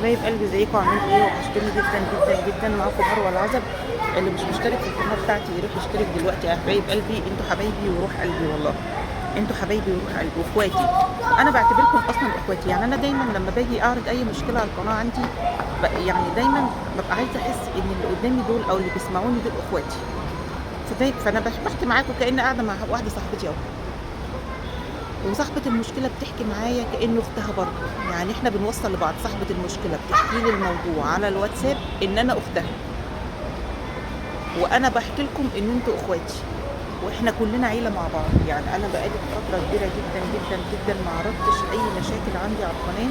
حبايب قلبي، ازيكم عاملين ايه؟ وحشتوني جدا جدا جدا. معاكم مروه العزب. اللي مش مشترك في القناه بتاعتي يروح يشترك دلوقتي يا حبايب قلبي. انتوا حبايبي وروح قلبي والله. انتوا حبايبي وروح قلبي واخواتي. انا بعتبركم اصلا اخواتي. يعني انا دايما لما باجي اعرض اي مشكله على القناه عندي يعني دايما ببقى عايزه احس ان اللي قدامي دول او اللي بيسمعوني دول اخواتي. فانا بحكي معاكم كأن قاعده مع واحده صاحبتي اهو. وصاحبة المشكلة بتحكي معايا كأنه اختها برضه. يعني احنا بنوصل لبعض. صاحبة المشكلة بتحكي لي الموضوع على الواتساب ان انا اختها، وانا بحكي لكم ان انتوا اخواتي، واحنا كلنا عيلة مع بعض. يعني انا بقالي فترة كبيرة جدا جدا جدا ما عرضتش اي مشاكل عندي على القناة،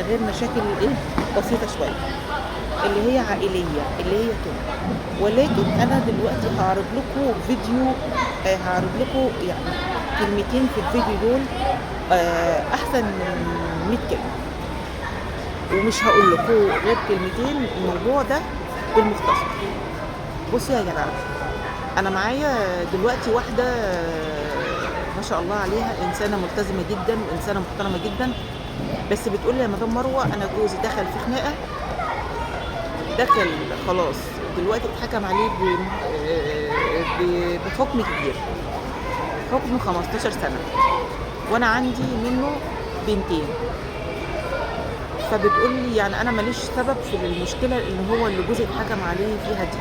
غير مشاكل ايه بسيطة شوية اللي هي عائلية اللي هي كده. ولكن انا دلوقتي هعرض لكم فيديو، هعرض لكم يعني كلمتين في الفيديو دول احسن من 100 كلمة. ومش هقول لكم غير كلمتين الموضوع ده بالمختصر. بصوا يا جماعة، انا معايا دلوقتي واحدة ما شاء الله عليها، انسانة ملتزمة جدا وانسانة محترمة جدا. بس بتقول لي يا مدام مروة انا جوزي دخل في خناقة، دخل خلاص دلوقتي اتحكم عليه بحكم كبير، حكم 15 سنة، وانا عندي منه بنتين. فبتقول لي يعني انا ماليش سبب في المشكلة اللي هو اللي جوزي اتحكم عليه فيها دي،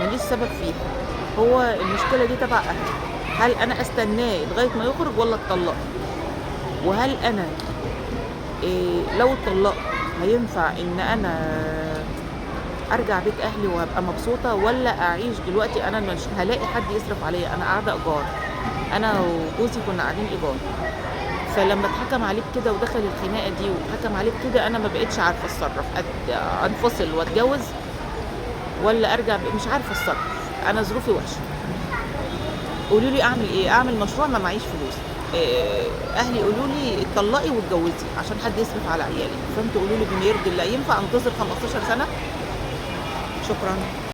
ماليش سبب فيها. هو المشكلة دي تبع اهلي. هل انا استناه لغاية ما يخرج ولا اتطلق؟ وهل انا لو اتطلقت هينفع ان انا ارجع بيت اهلي وابقى مبسوطه، ولا اعيش دلوقتي انا مش هلاقي حد يصرف عليا؟ انا قاعده ايجار، انا وجوزي كنا قاعدين ايجار. فلما اتحكم عليه بكده ودخل الخناقه دي واتحكم عليه بكده، انا ما بقتش عارفه اتصرف، انفصل واتجوز ولا ارجع مش عارفه اتصرف. انا ظروفي وحشه. قولوا لي اعمل ايه؟ اعمل مشروع ما معيش فلوس. اهلي قولوا لي اتطلقي واتجوزي عشان حد يصرف على عيالي. فانتوا قولوا لي بما يرضي الله، ينفع انتظر 15 سنه؟ شكرا.